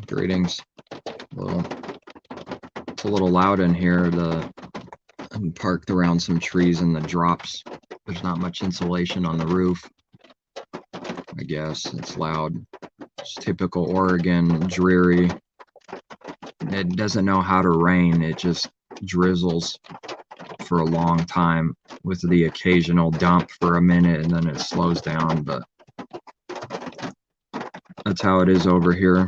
Greetings. Well, it's a little loud in here. I'm parked around some trees and the drops. There's not much insulation on the roof. I guess it's loud. It's typical Oregon, dreary. It doesn't know how to rain. It just drizzles for a long time with the occasional dump for a minute and then it slows down. But that's how it is over here.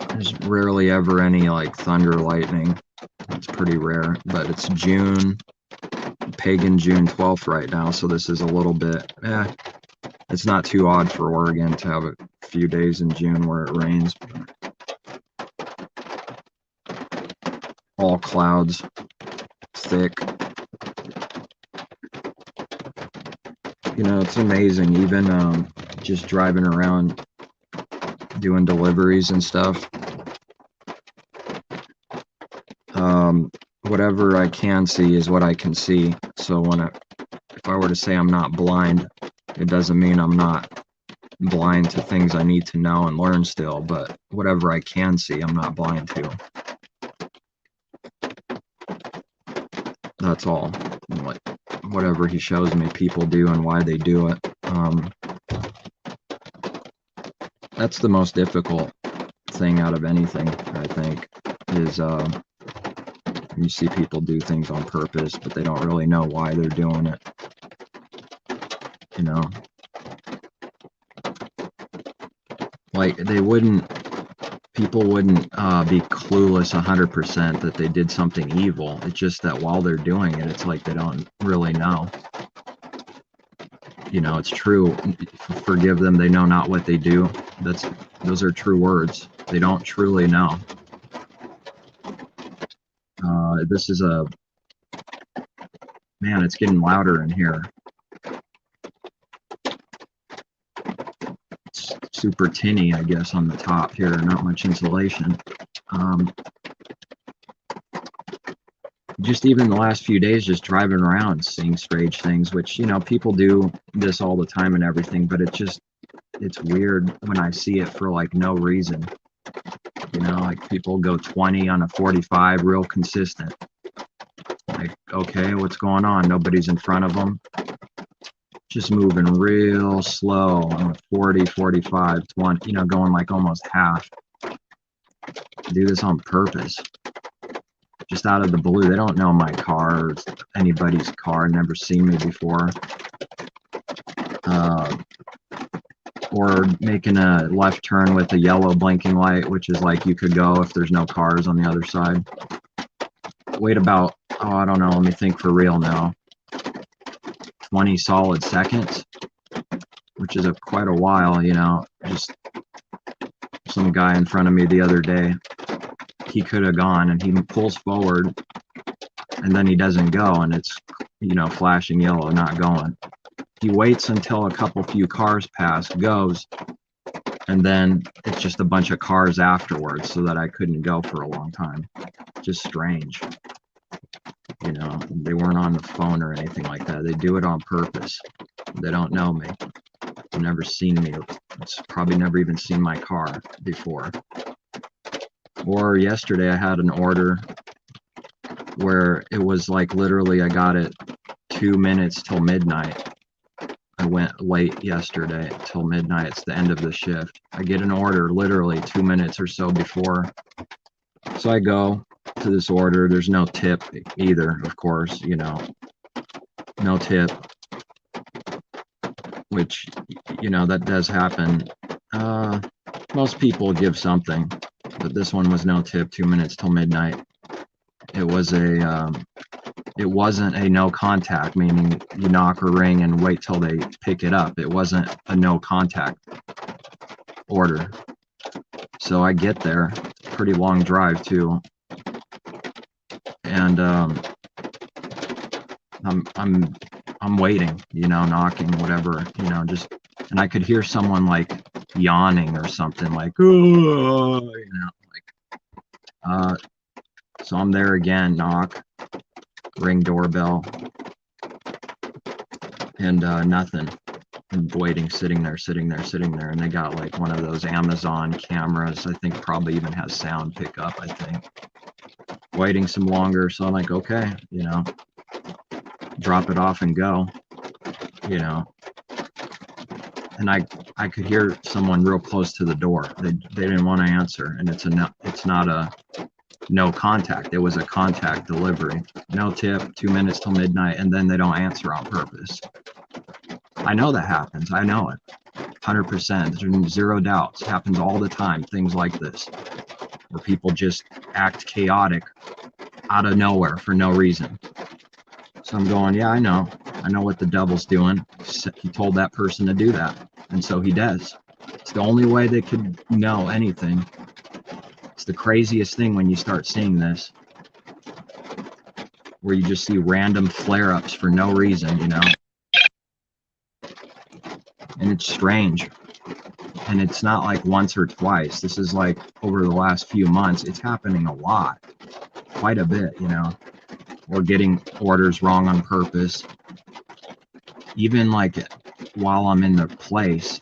There's rarely ever any like thunder, lightning. It's pretty rare, but it's June, pagan June 12th right now, so this is a little bit, it's not too odd for Oregon to have a few days in June where it rains. All clouds, thick. You know, it's amazing, even just driving around doing deliveries and stuff. Whatever I can see is what I can see. So if I were to say I'm not blind, it doesn't mean I'm not blind to things I need to know and learn still, but whatever I can see, I'm not blind to. That's all. Like, whatever he shows me people do and why they do it. That's the most difficult thing out of anything, I think, is you see people do things on purpose, but they don't really know why they're doing it. You know, like people wouldn't be clueless 100% that they did something evil. It's just that while they're doing it, it's like they don't really know. You know, it's true. Forgive them, they know not what they do. Those are true words. They don't truly know. This is man, it's getting louder in here. It's super tinny, I guess, on the top here. Not much insulation. Just even the last few days, just driving around, seeing strange things, which, you know, people do this all the time and everything, but it's weird when I see it for like no reason. You know, like people go 20 on a 45 real consistent. Like, okay, what's going on? Nobody's in front of them. Just moving real slow on a 40, 45, 20, you know, going like almost half. Do this on purpose. Just out of the blue. They don't know my car or anybody's car, never seen me before. Or making a left turn with a yellow blinking light, which is like you could go if there's no cars on the other side. Wait about, I don't know, let me think for real now. 20 solid seconds, which is quite a while, you know. Just some guy in front of me the other day, he could have gone, and he pulls forward, and then he doesn't go, and it's, you know, flashing yellow, not going. He waits until a few cars pass, goes, and then it's just a bunch of cars afterwards, so that I couldn't go for a long time. Just strange. You know, they weren't on the phone or anything like that. They do it on purpose. They don't know me. They've never seen me. It's probably never even seen my car before. Or yesterday I had an order where it was like literally I got it 2 minutes till midnight. I went late yesterday till midnight. It's the end of the shift. I get an order literally 2 minutes or so before. So I go to this order. There's no tip either, of course, you know. No tip. Which, you know, that does happen. Most people give something, but this one was no tip, 2 minutes till midnight. It wasn't a no contact, meaning you knock or ring and wait till they pick it up. It wasn't a no contact order. So I get there, pretty long drive too, and I'm waiting, you know, knocking, whatever, you know, just, and I could hear someone like yawning or something, like, oh, you know, like, so I'm there again, knock, ring doorbell, and nothing. and waiting, sitting there, and they got like one of those Amazon cameras. I think probably even has sound pickup, I think. Waiting some longer, so I'm like, okay, drop it off and go, and I could hear someone real close to the door. They didn't want to answer, and it's not a no contact. It was a contact delivery. No tip, 2 minutes till midnight, and then they don't answer on purpose. I know that happens. I know it. 100%. There's zero doubts. It happens all the time. Things like this, where people just act chaotic out of nowhere for no reason. So I'm going, yeah, I know what the devil's doing. He told that person to do that, and so he does. It's the only way they could know anything. It's the craziest thing when you start seeing this, where you just see random flare-ups for no reason, and it's strange. And it's not like once or twice. This is like over the last few months. It's happening a lot, quite a bit, or getting orders wrong on purpose. Even like while I'm in the place,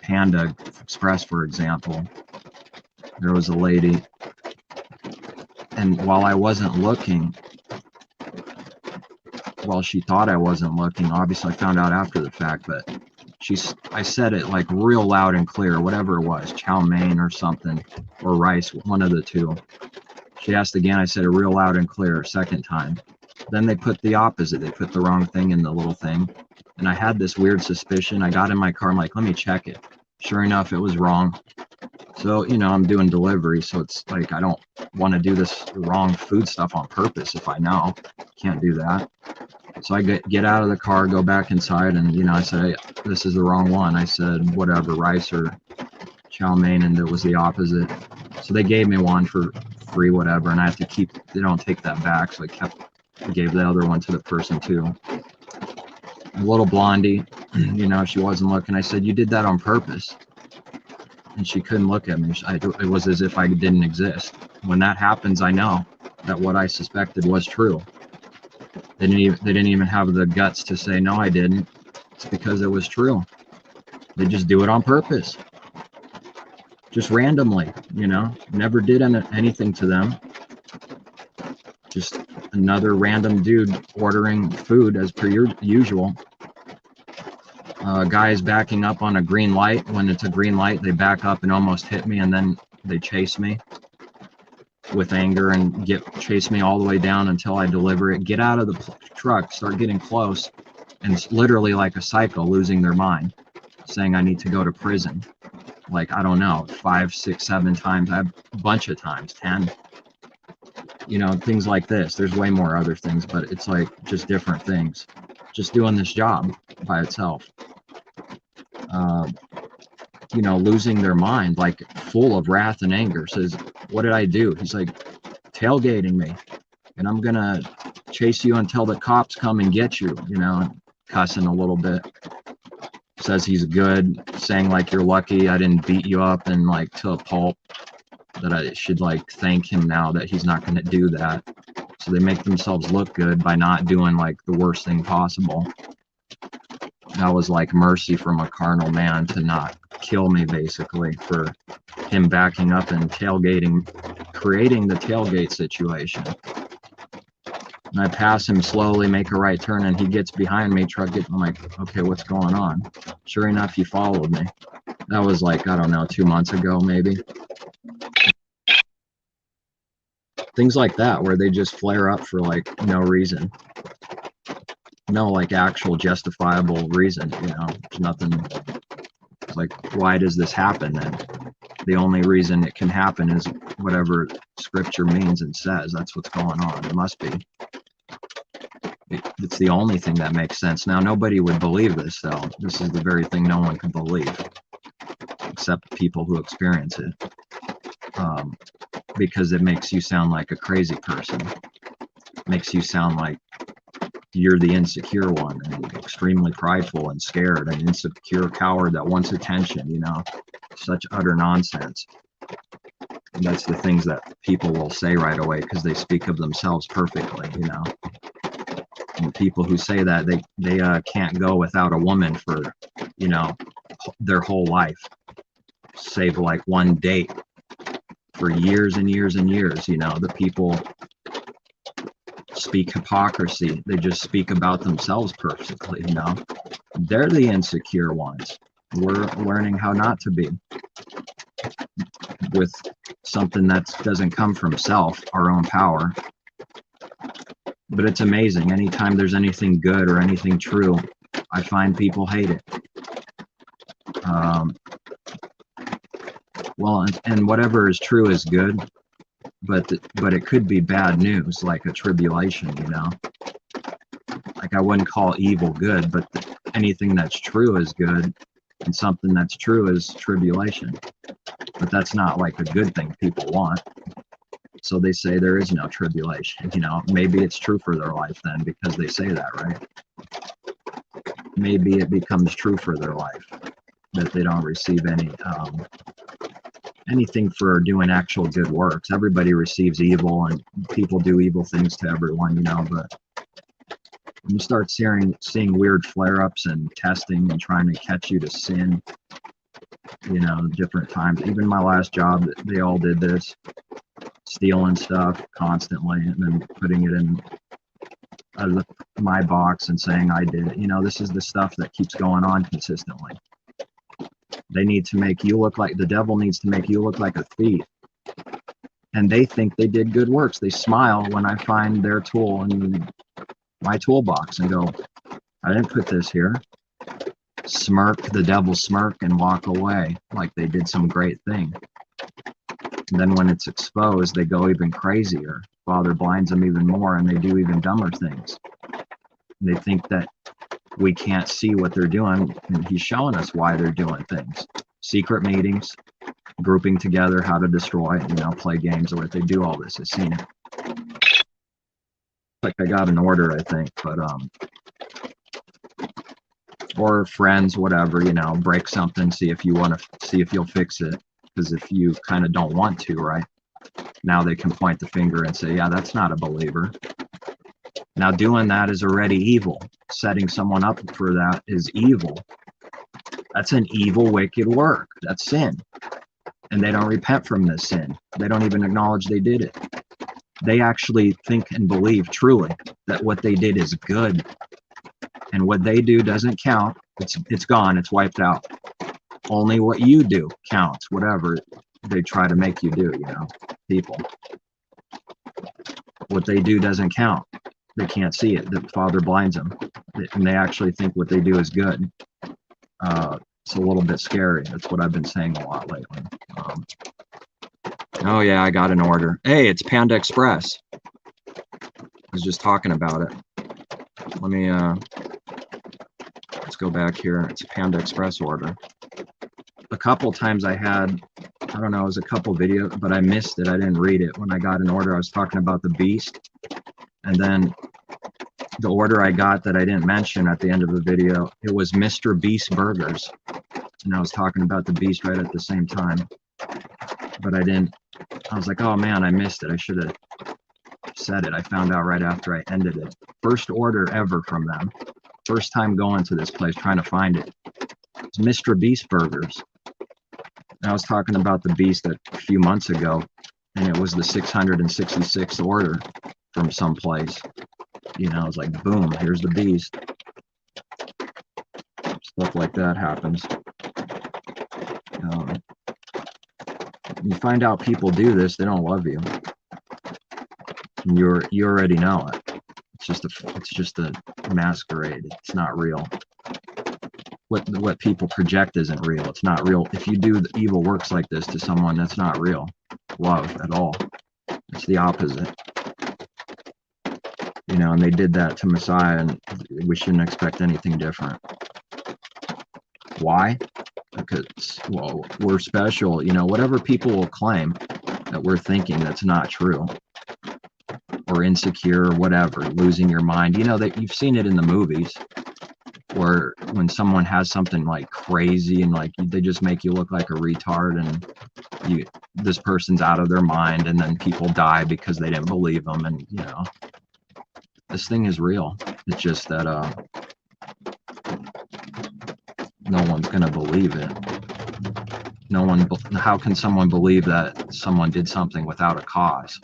Panda Express, for example, there was a lady, and while I wasn't looking, well, she thought I wasn't looking. Obviously, I found out after the fact, but I said it like real loud and clear, whatever it was, chow mein or something, or rice, one of the two. She asked again, I said it real loud and clear, second time. Then they put the opposite. They put the wrong thing in the little thing. And I had this weird suspicion. I got in my car, I'm like, let me check it. Sure enough, it was wrong. So, I'm doing delivery, so it's like I don't want to do this wrong food stuff on purpose if I know. Can't do that. So I get out of the car, go back inside, and, I said, hey, this is the wrong one. I said, whatever, rice or chow mein, and it was the opposite. So they gave me one for free, whatever, and I have to they don't take that back, so I gave the other one to the person too. A little blondie, she wasn't looking. I said, you did that on purpose. And she couldn't look at me. It was as if I didn't exist. When that happens, I know that what I suspected was true. They didn't even have the guts to say, no, I didn't. It's because it was true. They just do it on purpose. Just randomly, never did anything to them. Just another random dude ordering food as per usual. Guys backing up on a green light. When it's a green light, they back up and almost hit me, and then they chase me with anger and chase me all the way down until I deliver it. Get out of the truck, start getting close, and it's literally like a psycho losing their mind, saying I need to go to prison. Like, I don't know, 5, 6, 7 times. I have a bunch of times, 10. Things like this. There's way more other things, but it's like just different things. Just doing this job by itself. Losing their mind, like full of wrath and anger. Says, what did I do? He's like, tailgating me, and I'm gonna chase you until the cops come and get you, cussing a little bit. Says he's good, saying like, you're lucky I didn't beat you up and like to a pulp, that I should like thank him now that he's not going to do that. So they make themselves look good by not doing like the worst thing possible. That was like mercy from a carnal man to not kill me, basically, for him backing up and tailgating, creating the tailgate situation. And I pass him slowly, make a right turn, and he gets behind me, I'm like, okay, what's going on? Sure enough, he followed me. That was like, I don't know, 2 months ago, maybe. Things like that, where they just flare up for like no reason. No like actual justifiable reason, there's nothing. It's like, why does this happen then? The only reason it can happen is whatever scripture means and says. That's what's going on. It must be. It's the only thing that makes sense. Now, nobody would believe this, though. This is the very thing no one could believe, except people who experience it. Because it makes you sound like a crazy person. It makes you sound like you're the insecure one, and extremely prideful and scared, and insecure coward that wants attention, such utter nonsense. And that's the things that people will say right away because they speak of themselves perfectly, And people who say that, they can't go without a woman for you know, their whole life, save like one date for years and years and years. You know, the people speak hypocrisy. They just speak about themselves perfectly, you know. They're the insecure ones. We're learning how not to be with something that doesn't come from self, our own power. But it's amazing. Anytime there's anything good or anything true, I find people hate it. Well, and whatever is true is good, but it could be bad news, like a tribulation, you know. Like I wouldn't call evil good, but anything that's true is good, and something that's true is tribulation. But that's not like a good thing people want. So they say there is no tribulation, you know. Maybe it's true for their life then, because they say that, right? Maybe it becomes true for their life that they don't receive anything for doing actual good works. Everybody receives evil, and people do evil things to everyone, you know. But when you start seeing weird flare-ups and testing and trying to catch you to sin, you know, different times. Even my last job, they all did this, stealing stuff constantly and then putting it in my box and saying I did it. You know, this is the stuff that keeps going on consistently. They need to make you look like, the devil needs to make you look like a thief. And they think they did good works. They smile when I find their tool in my toolbox and go, I didn't put this here. Smirk, the devil smirk, and walk away like they did some great thing. And then when it's exposed, they go even crazier. Father blinds them even more, and they do even dumber things. They think that we can't see what they're doing, and he's showing us why they're doing things. Secret meetings, grouping together how to destroy, you know, play games with. They do all this. I've seen it. Like I got an order, I think, but or friends, whatever, you know, break something, see if you'll fix it. Because if you kind of don't want to, right? Now they can point the finger and say, yeah, that's not a believer. Now doing that is already evil. Setting someone up for that is evil. That's an evil, wicked work. That's sin. And they don't repent from this sin. They don't even acknowledge they did it. They actually think and believe truly that what they did is good. And what they do doesn't count. It's gone. It's wiped out. Only what you do counts, whatever they try to make you do, you know, people. What they do doesn't count. They can't see it. The Father blinds them. And they actually think what they do is good. It's a little bit scary. That's what I've been saying a lot lately. Oh yeah, I got an order. Hey, it's Panda Express. I was just talking about it. Let me, let's go back here. It's a Panda Express order. A couple times I had, I don't know, it was a couple videos, but I missed it. I didn't read it. When I got an order, I was talking about the Beast. And then the order I got that I didn't mention at the end of the video, it was Mr. Beast Burgers. And I was talking about the Beast right at the same time. But I didn't, I was like, oh man, I missed it. I should have said it. I found out right after I ended it. First order ever from them. First time going to this place, trying to find it. It's Mr. Beast Burgers. I was talking about the Beast a few months ago, and it was the 666th order from someplace. You know, it's like, boom, here's the Beast. Stuff like that happens. You find out people do this, they don't love you. And you already know it. It's just a masquerade. It's not real. What people project isn't real. It's not real. If you do the evil works like this to someone, that's not real love at all. It's the opposite. You know, and they did that to Messiah, and we shouldn't expect anything different. Why? Because, well, we're special. You know, whatever people will claim that we're thinking that's not true, or insecure, or whatever, losing your mind. You know, that you've seen it in the movies, where when someone has something like crazy and like they just make you look like a retard, and this person's out of their mind, and then people die because they didn't believe them. And you know, this thing is real. It's just that no one's going to believe it. No one, how can someone believe that someone did something without a cause?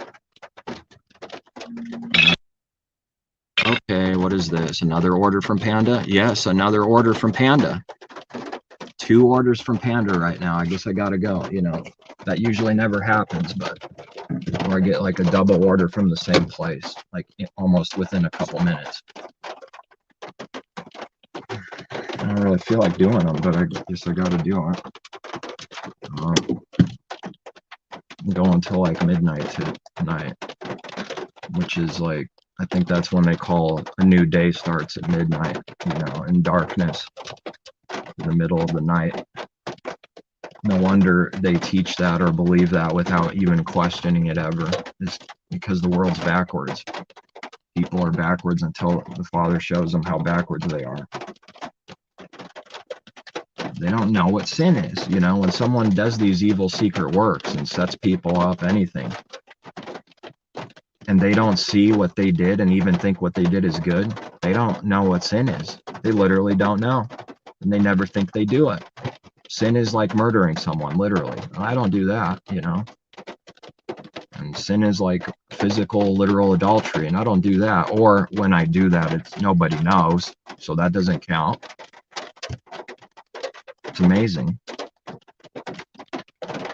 Okay, what is this? Another order from Panda? Yes, another order from Panda. 2 orders from Panda right now. I guess I gotta go. You know, that usually never happens, but or I get like a double order from the same place, like almost within a couple minutes. I don't really feel like doing them, but I guess I gotta do it. Go until like midnight tonight, which is like, I think that's when they call a new day starts at midnight, you know, in darkness, in the middle of the night. No wonder they teach that or believe that without even questioning it ever. It's because the world's backwards. People are backwards until the Father shows them how backwards they are. They don't know what sin is. You know, when someone does these evil secret works and sets people up, anything, and they don't see what they did and even think what they did is good, they don't know what sin is. They literally don't know. And they never think they do it. Sin is like murdering someone, literally. I don't do that, you know. And sin is like physical, literal adultery, and I don't do that. Or when I do that, it's nobody knows, so that doesn't count. It's amazing.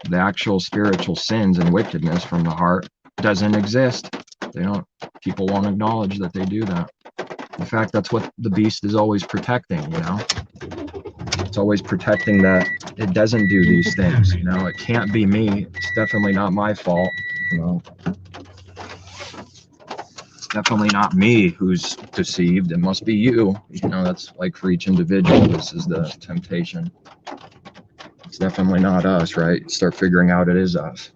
The actual spiritual sins and wickedness from the heart doesn't exist. They don't. People won't acknowledge that they do that. In fact, that's what the beast is always protecting, you know. It's always protecting that it doesn't do these things, you know. It can't be me. It's definitely not my fault, you know. It's definitely not me who's deceived. It must be you. You know, that's like for each individual, this is the temptation. It's definitely not us, right? Start figuring out it is us.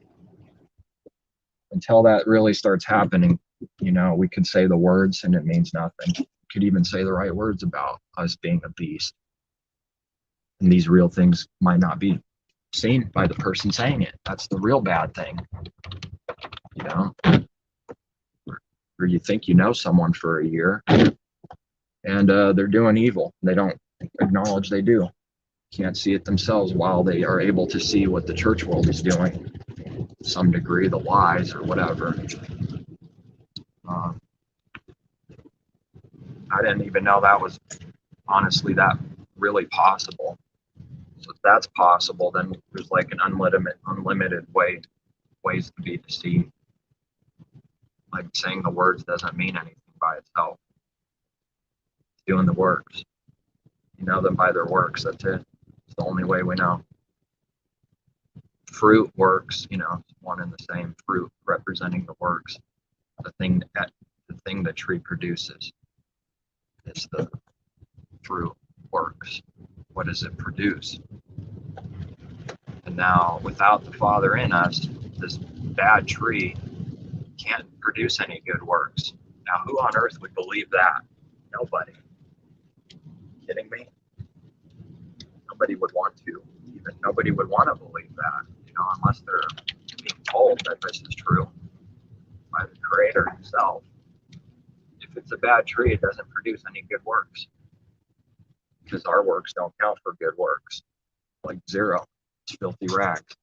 Until that really starts happening, you know, we could say the words and it means nothing. We could even say the right words about us being a beast. And these real things might not be seen by the person saying it. That's the real bad thing, you know. Or you think you know someone for a year and they're doing evil. They don't acknowledge they do. Can't see it themselves while they are able to see what the church world is doing to some degree, the lies or whatever. I didn't even know that was honestly that really possible. So if that's possible, then there's like an unlimited ways to be deceived. Like saying the words doesn't mean anything by itself. It's doing the works. You know them by their works. That's it. It's the only way we know. Fruit works, you know, one and the same. Fruit representing the works. The thing the tree produces is the fruit works. What does it produce? And now, without the Father in us, this bad tree can't produce any good works. Now, who on earth would believe that? Nobody. Kidding me? Nobody would want to. Even nobody would want to believe that, you know, unless they're being told that this is true by the Creator Himself. If it's a bad tree, it doesn't produce any good works because our works don't count for good works. Like zero. It's filthy rags.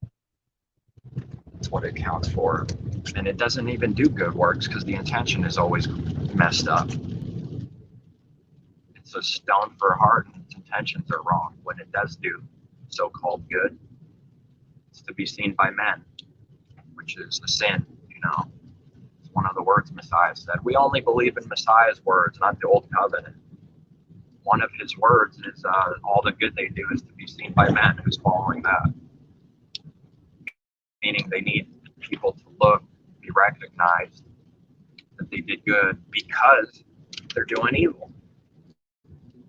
That's what it counts for. And it doesn't even do good works because the intention is always messed up. It's a stone for a heart and its intentions are wrong. When it does do so-called good, it's to be seen by men, which is a sin, you know. It's one of the words Messiah said. We only believe in Messiah's words, not the Old Covenant. One of his words is all the good they do is to be seen by men. Who's following that? Meaning they need people to look, be recognized that they did good because they're doing evil.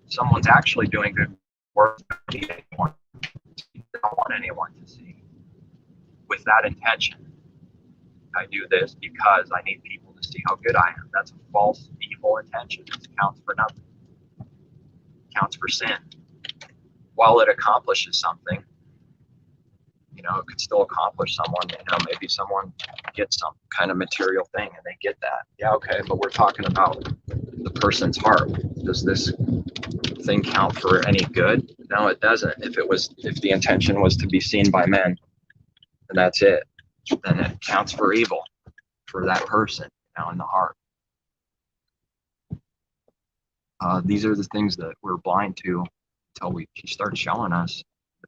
Someone's actually doing good work. They don't want anyone to see. With that intention, I do this because I need people to see how good I am. That's a false, evil intention. It counts for nothing. It counts for sin. While it accomplishes something, you know, it could still accomplish someone. You know, maybe someone gets some kind of material thing and they get that. Yeah, okay, but we're talking about the person's heart. Does this thing count for any good? No, it doesn't. If the intention was to be seen by men, then that's it. Then it counts for evil for that person, in the heart. These are the things that we're blind to until he starts showing us.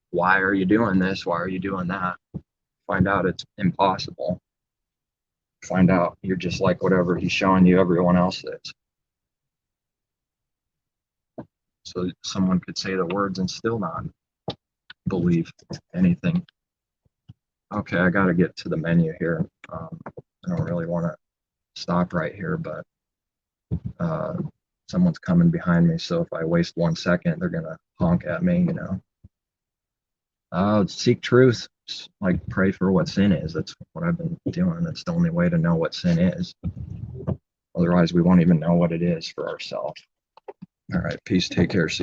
Why are you doing this? Why are you doing that? Find out it's impossible. Find out you're just like whatever he's showing you everyone else is. So someone could say the words and still not believe anything. Okay, I got to get to the menu here. I don't really want to stop right here, but someone's coming behind me, so if I waste 1 second, they're going to honk at me, Seek truth. Like, pray for what sin is. That's what I've been doing. That's the only way to know what sin is. Otherwise, we won't even know what it is for ourselves. All right, peace. Take care. Seek